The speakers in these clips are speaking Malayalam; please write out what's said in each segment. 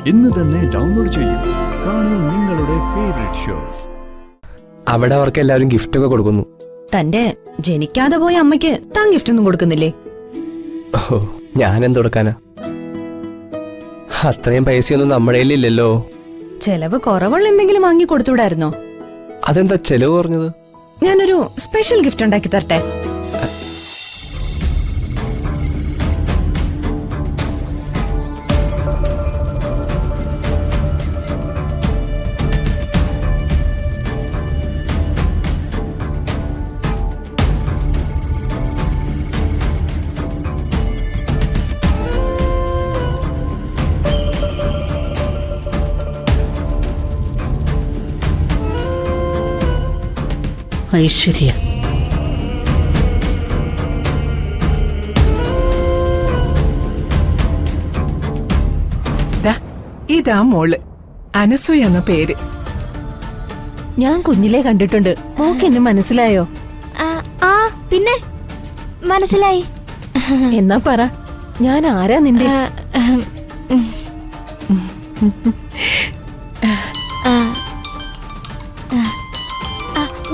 ഇന്ന് തന്നെ ഡൗൺലോഡ് ചെയ്യൂ. കാണൂ നിങ്ങളുടെ ഫേവറേറ്റ് ഷോസ്. അവിടെ അവർക്ക് എല്ലാവരും ഗിഫ്റ്റ് ഒക്കെ കൊടുക്കുന്നു. തന്റെ ജനിക്കാതെ പോയ അമ്മയ്ക്ക് താൻ ഗിഫ്റ്റ് ഒന്നും കൊടുക്കുന്നില്ലേ? ഓ, ഞാൻ എന്ത് കൊടുക്കാനാ? അത്രയും പൈസയൊന്നും നമ്മുടെ കയ്യിലില്ലല്ലോ. ചെലവ് കുറവുള്ള എന്തെങ്കിലും വാങ്ങി കൊടുത്തുവിടായിരുന്നോ? അതെന്താ ചെലവ് പറഞ്ഞത്? ഞാനൊരു സ്പെഷ്യൽ ഗിഫ്റ്റ് ഉണ്ടാക്കി തരട്ടെ? ഐശ്വര്യ, ഇതാ മോള് അനസൂയ എന്ന പേര്. ഞാൻ കുഞ്ഞിലേ കണ്ടിട്ടുണ്ട്. മോക്ക് എന്നെ മനസ്സിലായോ? ആ പിന്നെ മനസ്സിലായി. എന്നാ പറ, ഞാൻ ആരാ നിന്റെ?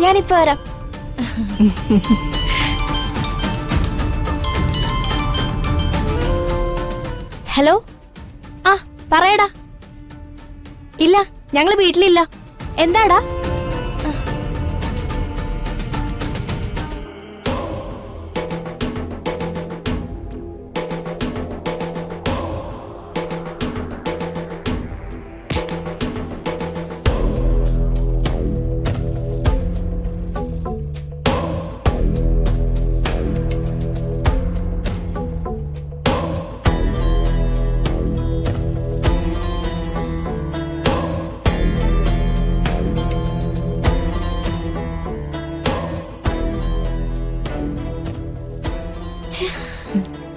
ഞാനിപ്പോ വരാം. ഹലോ, ആ പറയടാ. ഇല്ല, ഞങ്ങള് വീട്ടിലില്ല. എന്താടാ?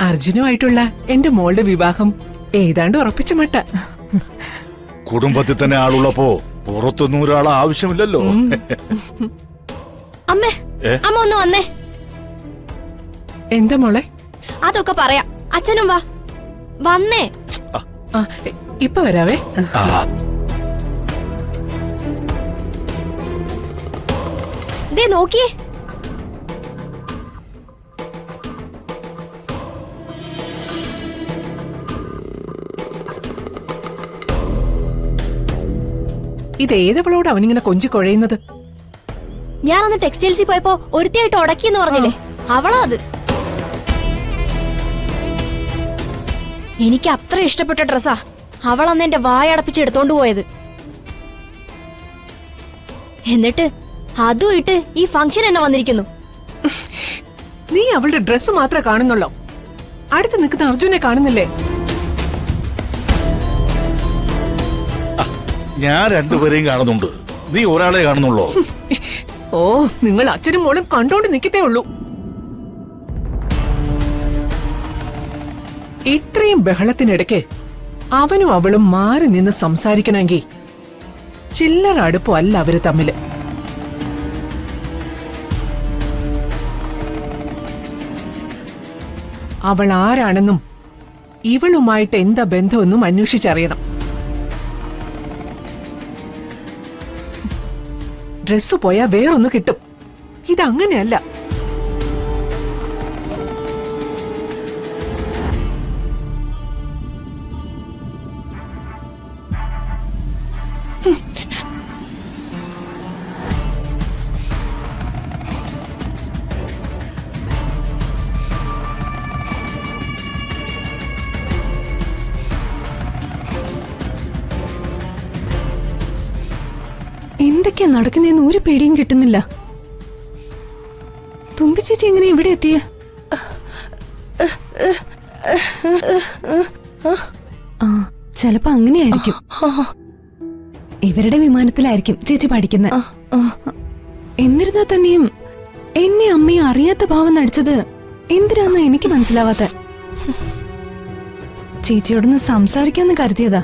അർജുനുമായിട്ടുള്ള എന്റെ മോളുടെ വിവാഹം ഏതാണ്ട് ഉറപ്പിച്ച മട്ട. കുടുംബത്തിൽ തന്നെ ആളുള്ളപ്പോ പുറത്തൊന്നും ഒരാളെ ആവശ്യമില്ലല്ലോ. അമ്മേ, അമ്മ ഒന്ന് വന്നേ. എന്താ മോളെ? അതൊക്കെ പറയാം. അച്ഛനും വാ. വന്നേ. ഇപ്പൊ വരാവേ. ദേ നോക്കിയേ. ഇതേതവളോട് അവനിങ്ങനെ കൊഞ്ചി കുഴയുന്നത്? ഞാൻ അന്ന് ടെക്സ്റ്റൈൽസിൽ പോയപ്പോ ഒരുത്തിയായിട്ട് ഉടക്കിന്ന് പറഞ്ഞില്ലേ, അവളാ അത്. എനിക്ക് അത്ര ഇഷ്ടപ്പെട്ട ഡ്രസ്സാ അവൾ അന്ന് എന്റെ വായടപ്പിച്ച് എടുത്തോണ്ട് പോയത്. എന്നിട്ട് അതും ഇട്ട് ഈ ഫംഗ്ഷൻ എന്നെ വന്നിരിക്കുന്നു. നീ അവളുടെ ഡ്രസ്സ് മാത്രമേ കാണുന്നുള്ളോ? അടുത്ത് നിൽക്കുന്ന അർജുനെ കാണുന്നില്ലേ? ഞാൻ രണ്ടുപേരെയും കാണുന്നുണ്ട്, നീ ഒരാളെ കാണുന്നുള്ളോ? ഓ, നിങ്ങൾ അച്ഛനും മോളും കണ്ടോണ്ട് നിൽക്കത്തേ ഉള്ളൂ. ഇത്രയും ബഹളത്തിനിടയ്ക്ക് അവനും അവളും മാറി നിന്ന് സംസാരിക്കണമെങ്കിൽ ചില്ലറ അടുപ്പം അല്ല അവര് തമ്മില്. അവൾ ആരാണെന്നും ഇവളുമായിട്ട് എന്താ ബന്ധമെന്നും അന്വേഷിച്ചറിയണം. ഡ്രസ് പോയാ വേറൊന്ന് കിട്ടും. ഇതങ്ങനെയല്ല. എന്തൊക്കെയാ നടക്കുന്നതെന്ന് ഒരു പേടിയും കിട്ടുന്നില്ല. തുമ്പിച്ചേച്ചി എങ്ങനെ ഇവിടെ എത്തിയ? ആ, ചെലപ്പോ അങ്ങനെയായിരിക്കും. ഇവരുടെ വിമാനത്തിലായിരിക്കും ചേച്ചി പഠിക്കുന്നത്. എന്നിരുന്നാ തന്നെയും എന്നെ അമ്മയെ അറിയാത്ത ഭാവം നടിച്ചത് എന്തിനാന്ന് എനിക്ക് മനസ്സിലാവാത്ത. ചേച്ചിയോടൊന്ന് സംസാരിക്കാന്ന് കരുതിയതാ.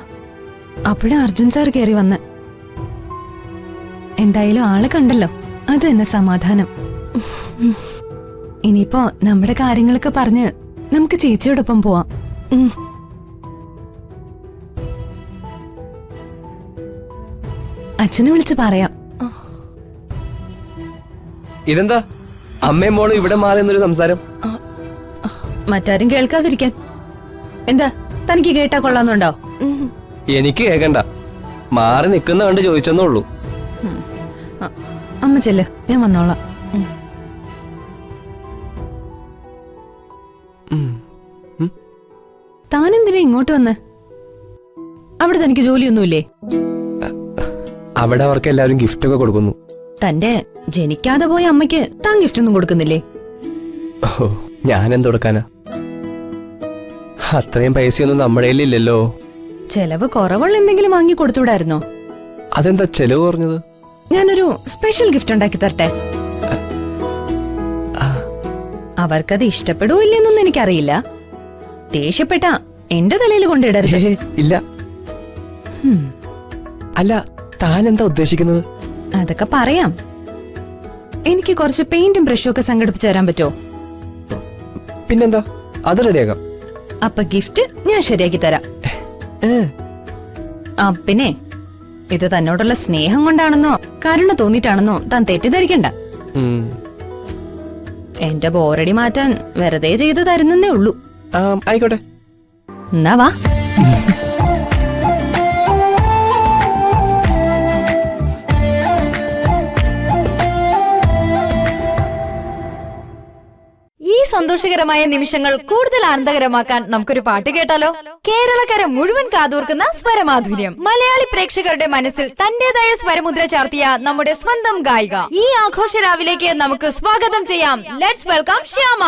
അപ്പോഴാ അർജുൻ സാർ കയറി വന്ന്. എന്തായാലും ആള് കണ്ടല്ലോ, അത് തന്നെ സമാധാനം. ഇനിയിപ്പോ നമ്മുടെ കാര്യങ്ങളൊക്കെ പറഞ്ഞ് നമുക്ക് ചേച്ചിയോടൊപ്പം പോവാം. അച്ഛനെ വിളിച്ച് പറയാം. ഇതെന്താ അമ്മയും മോളും ഇവിടെ മാറി എന്നൊരു സംസാരം? മറ്റാരും കേൾക്കാതിരിക്കാൻ. എന്താ തനിക്ക് കേട്ടാ കൊള്ളാന്നുണ്ടോ? എനിക്ക് കേക്കണ്ട, മാറി നിക്കുന്ന കണ്ട് ചോദിച്ചെന്നേ ഉള്ളൂ. അമ്മ ചെല്ല്, ഞാൻ വന്നോളാം. താനെന്തിനാ ഇങ്ങോട്ട് വന്ന്? അവിടെ തനിക്ക് ജോലിയൊന്നുമില്ലേ? അവിടെ അവർക്ക് എല്ലാവരും ഗിഫ്റ്റ് ഒക്കെ കൊടുക്കുന്നു. തന്റെ ജനിക്കാതെ പോയ അമ്മയ്ക്ക് താൻ ഗിഫ്റ്റ് ഒന്നും കൊടുക്കുന്നില്ലേ? ഓ, ഞാൻ എന്ത് കൊടുക്കാനാ? അത്രയും പൈസയൊന്നും നമ്മുടെ കയ്യിലില്ലല്ലോ. ചെലവ് കുറവുള്ള എന്തെങ്കിലും വാങ്ങി കൊടുത്തുവിടായിരുന്നോ? അതെന്താ ചെലവ് പറഞ്ഞത്? ഞാനൊരു സ്പെഷ്യൽ ഗിഫ്റ്റ് ഉണ്ടാക്കി തരട്ടെ? അവർക്കത് ഇഷ്ടപ്പെടുവോ ഇല്ലെന്നൊന്നും എനിക്കറിയില്ല. ദേഷ്യപ്പെട്ട എന്റെ തലയിൽ കൊണ്ടിടരുത്. ഇല്ല. അല്ല, താൻ എന്താ ഉദ്ദേശിക്കുന്നത്? അതൊക്കെ പറയാം. എനിക്ക് കുറച്ച് പെയിന്റും ബ്രഷും ഒക്കെ സംഘടിപ്പിച്ചു തരാൻ പറ്റുമോ? പിന്നെന്താ, അത് റെഡിയാക്കാം. അപ്പൊ ഗിഫ്റ്റ് ഞാൻ ശരിയാക്കി തരാം. ആ പിന്നെ, ഇത് തന്നോടുള്ള സ്നേഹം കൊണ്ടാണെന്നോ കരുണ തോന്നിട്ടാണെന്നോ താൻ തെറ്റിദ്ധരിക്കണ്ട. എന്റെ ബോറടി മാറ്റാൻ വെറുതെ ചെയ്തു തരുന്നേ ഉള്ളൂ. ആയിക്കോട്ടെ. എന്നാ വാ. ഈ സന്തോഷകരമായ നിമിഷങ്ങൾ കൂടുതൽ ആനന്ദകരമാക്കാൻ നമുക്കൊരു പാട്ട് കേട്ടാലോ? കേരളക്കര മുഴുവൻ കാതോർക്കുന്ന സ്വരമാധുര്യം. മലയാളി പ്രേക്ഷകരുടെ മനസ്സിൽ തന്റേതായ സ്വരമുദ്ര ചാർത്തിയ നമ്മുടെ സ്വന്തം ഗായിക. ഈ ആഘോഷ രാവിലേക്ക് നമുക്ക് സ്വാഗതം ചെയ്യാം. Let's welcome Shyama.